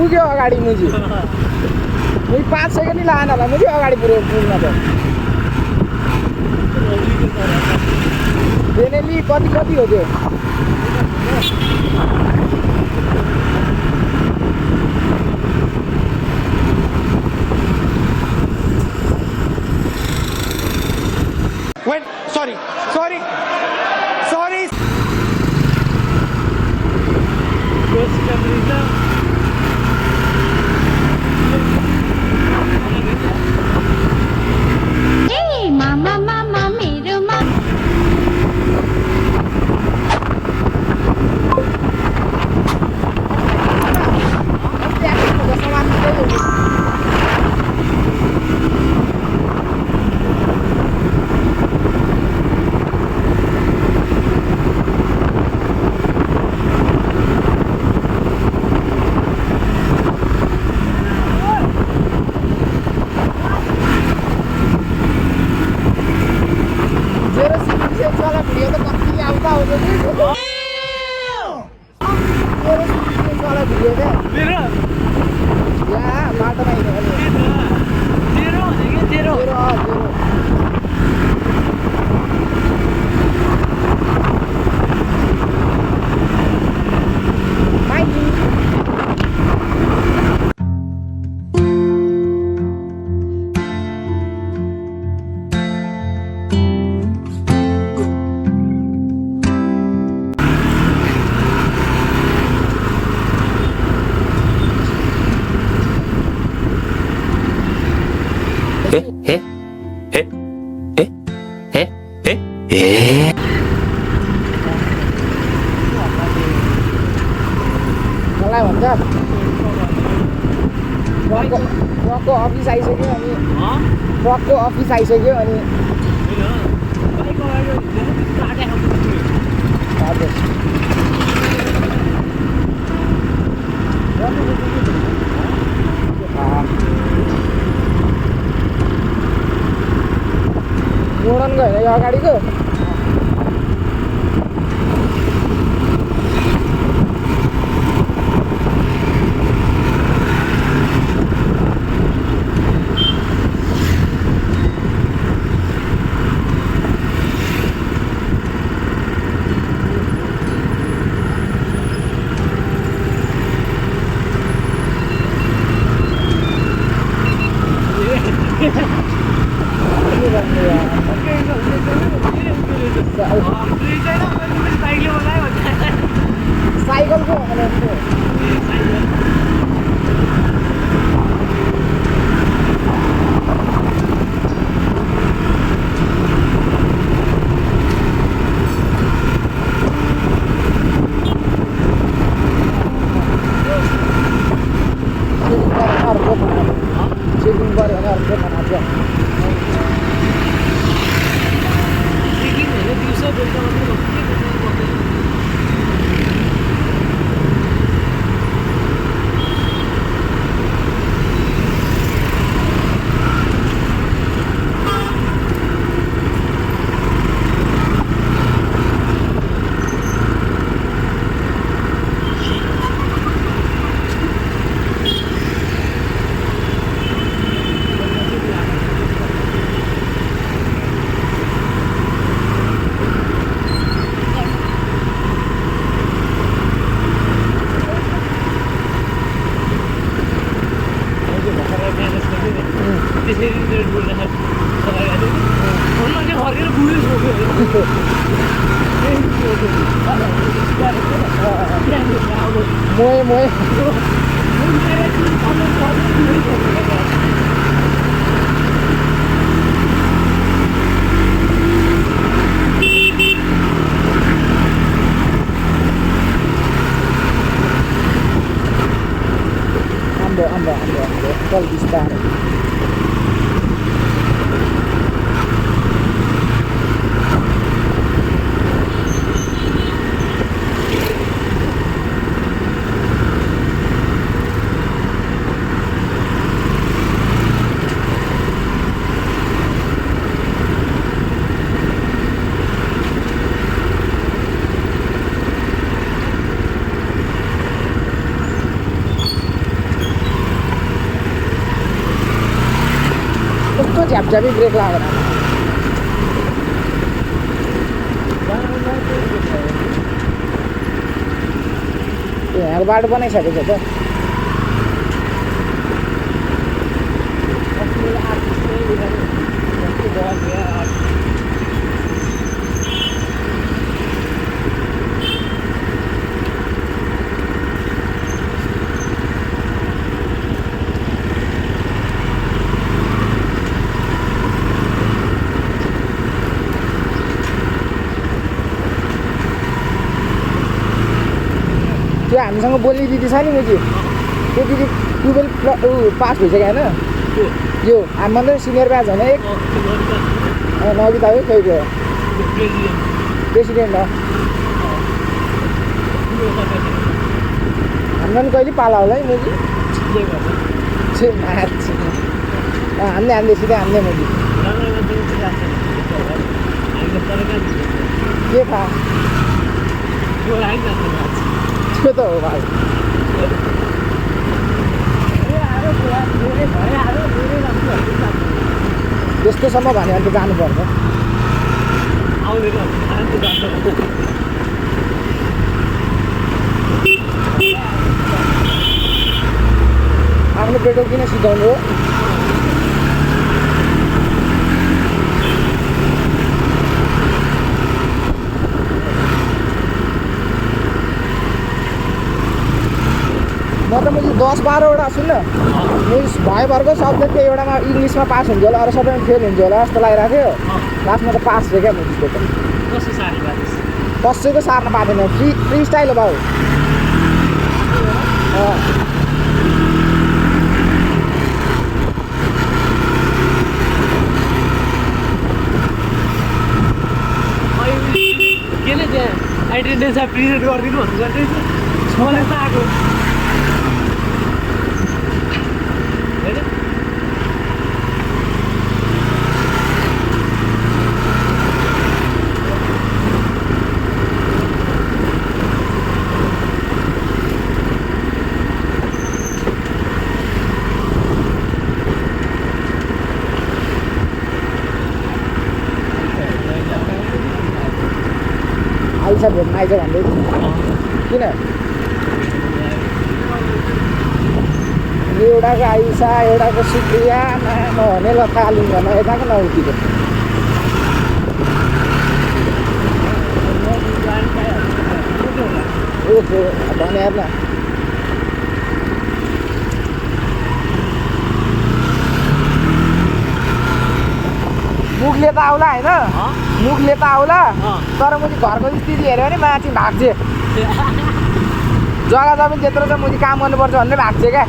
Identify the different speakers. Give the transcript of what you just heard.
Speaker 1: पुग्यो अगाडि मुजी 5 सेकेन्ड लागेन होला मुजी अगाडि पुग्न त बेनेली कति हो त्यो
Speaker 2: Wait, sorry.
Speaker 3: Hey, mama, मेरो mama.
Speaker 1: मलाई भन्छ ट्रकको अफिस आइसक्यो अनि ट्रकको अफिस आइसक्यो अनि मोडन गयो यो अगाडिको साइकलको चेकिङ गऱ्यो भने अर्को बनाउँछ मोए Ambo कल बिस्तारै कस्तो झ्यापझ्यापी ब्रेक लागेर यहाँको बाटो बनाइसकेको छ त त्यो हामीसँग बोल्ने दिदी छ नि मुजी त्यो दिदी 12 पास भइसक्यो होइन यो हामीभन्दा सिनियर ब्याच होइन एक नबिता हो खै गयो प्रेसिडेन्ट हो हामीलाई पनि कहिले पाला होला है मुजी हान्ने सिधै हान्ने मुजी के थाहा त्यो त हो भाइ त्यस्तोसम्म भन्यो भने त जानुपर्छ आफ्नो पेट्रोल किन सिधाउनु हो म त मैले 10-12वटा सुन्न भयो भरको शब्द त्यो एउटामा इङ्ग्लिसमा पास हुन्छ होला अरू सबैमा फेल हुन्छ होला जस्तो लागिरहेको थियो लास्टमा त पास थियो क्या मुझको त कसैको सार्न पाएको थिएन फ्री स्टाइल हो भाउ
Speaker 4: केले त्यहाँ एटेन्डेन्स प्रिन्ट गरिदिनु भन्नु पर्दैछ मलाई त आएको
Speaker 1: आइस भेट्न आइज भन्दै किन एउटाको आइस एउटाको सुक्रिया नहुने ल तालिम भन यताको नउठीको ओहो भने हेर्न मुखले त आउला होइन मुखले त आउला तर मुझी घरको स्थिति हेऱ्यो भने माथि भाग्छे जग्गा जमिन त्यत्रो छ मुझी काम गर्नुपर्छ भन्ने भाग्छे क्या